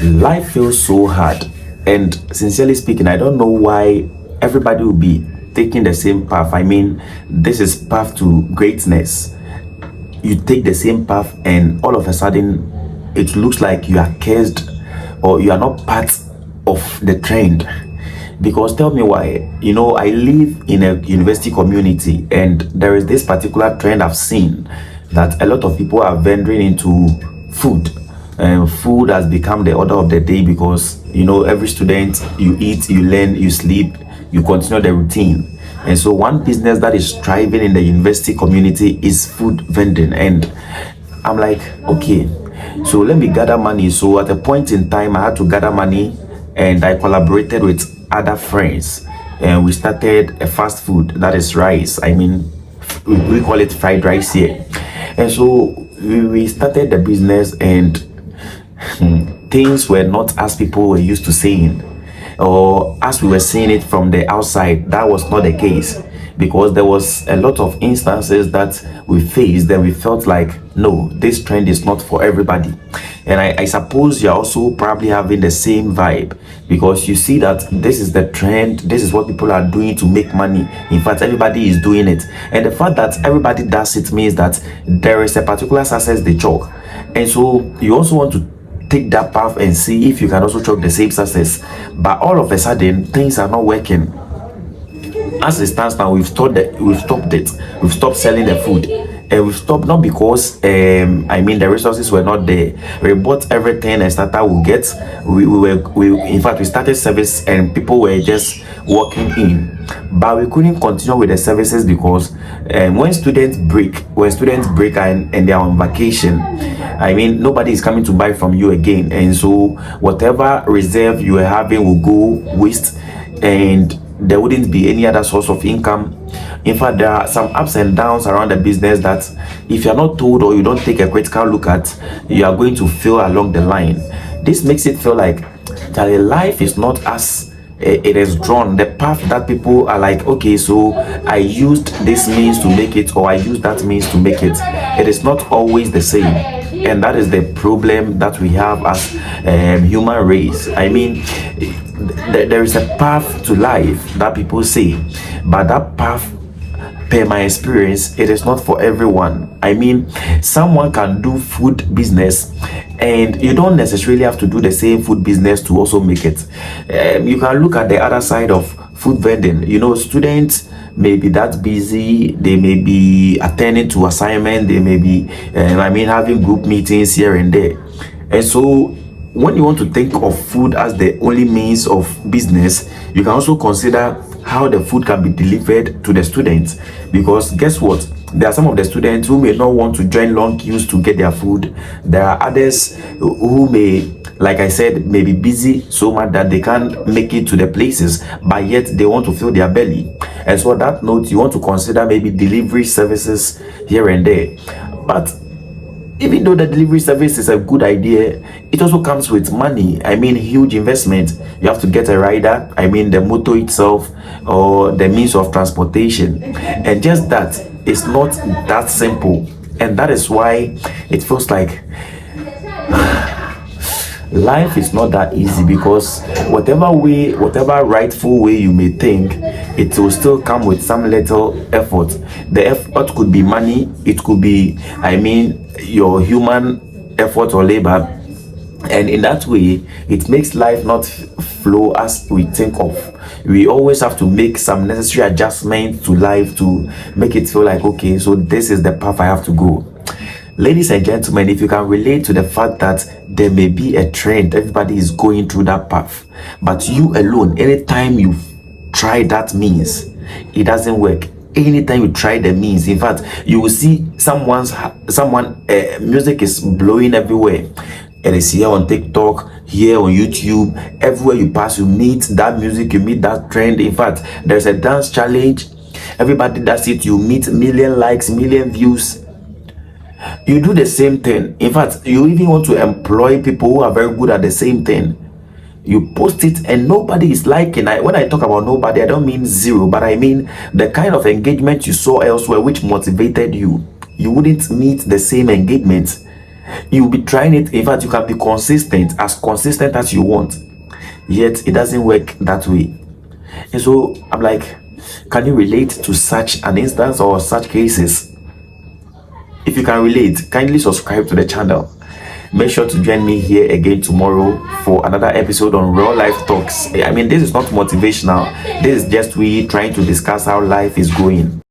Life feels so hard, and sincerely speaking, I don't know why everybody will be taking the same path. I mean, this is path to greatness. You take the same path, and all of a sudden, it looks like you are cursed or you are not part of the trend. Because tell me why. I live in a university community, and there is this particular trend I've seen that a lot of people are venturing into food. And food has become the order of the day because every student, you eat, you learn, you sleep, you continue the routine. And so one business that is thriving in the university community is food vending. And I'm like, okay, so let me gather money. So at a point in time, I had to gather money, and I collaborated with other friends, and we started a fast food that is rice. I mean, we call it fried rice here. And so we started the business, and things were not as people were used to saying, or as we were seeing it from the outside. That was not the case, because there was a lot of instances that we faced that we felt like, no, this trend is not for everybody. And I suppose you're also probably having the same vibe, because you see that this is the trend, this is what people are doing to make money. In fact, everybody is doing it, and the fact that everybody does it means that there is a particular success they chalk. And so you also want to take that path and see if you can also chalk the same success. But all of a sudden, things are not working. As it stands now, we've stopped it. We've stopped selling the food, and we've stopped not because the resources were not there. We bought everything and started we get. We in fact we started service, and people were just walking in, but we couldn't continue with the services because when students break and they are on vacation, nobody is coming to buy from you again, and so whatever reserve you were having will go waste, and there wouldn't be any other source of income. In fact, there are some ups and downs around the business that if you're not told or you don't take a critical look at, you are going to fail along the line. This makes it feel like that life is not as it is drawn, the path that people are like, okay, so I used this means to make it, or I used that means to make it. It is not always the same, and that is the problem that we have as human race. There is a path to life that people say, but that path, per my experience, it is not for everyone. Someone can do food business, and you don't necessarily have to do the same food business to also make it. You can look at the other side of food vending. Students may be that busy, they may be attending to assignment, they may be having group meetings here and there. And so when you want to think of food as the only means of business, you can also consider how the food can be delivered to the students. Because guess what? There are some of the students who may not want to join long queues to get their food. There are others who may, like I said, may be busy so much that they can't make it to the places, but yet they want to fill their belly. And so on that note, you want to consider maybe delivery services here and there. But even though the delivery service is a good idea, it also comes with money. Huge investment. You have to get a rider, the motor itself, or the means of transportation. And just that is not that simple. And that is why it feels like life is not that easy, because whatever rightful way you may think, it will still come with some little effort. The effort could be money, it could be your human effort or labor, and in that way it makes life not flow as we think of. We always have to make some necessary adjustments to life to make it feel like, okay, so this is the path I have to go. Ladies and gentlemen, if you can relate to the fact that there may be a trend, everybody is going through that path, but you alone, anytime you try that means, it doesn't work. Anytime you try the means, in fact, you will see music is blowing everywhere. It is here on TikTok, here on YouTube, everywhere you pass, you meet that music, you meet that trend. In fact, there's a dance challenge, everybody does it, you meet million likes, million views. You do the same thing. In fact, you even want to employ people who are very good at the same thing. You post it and nobody is liking. When I talk about nobody, I don't mean zero, but I mean the kind of engagement you saw elsewhere which motivated you. You wouldn't meet the same engagement. You'll be trying it. In fact, you can be consistent as you want, yet it doesn't work that way. And so I'm like, can you relate to such an instance or such cases? If you can relate, kindly subscribe to the channel. Make sure to join me here again tomorrow for another episode on real life talks. I mean, this is not motivational, this is just we trying to discuss how life is going.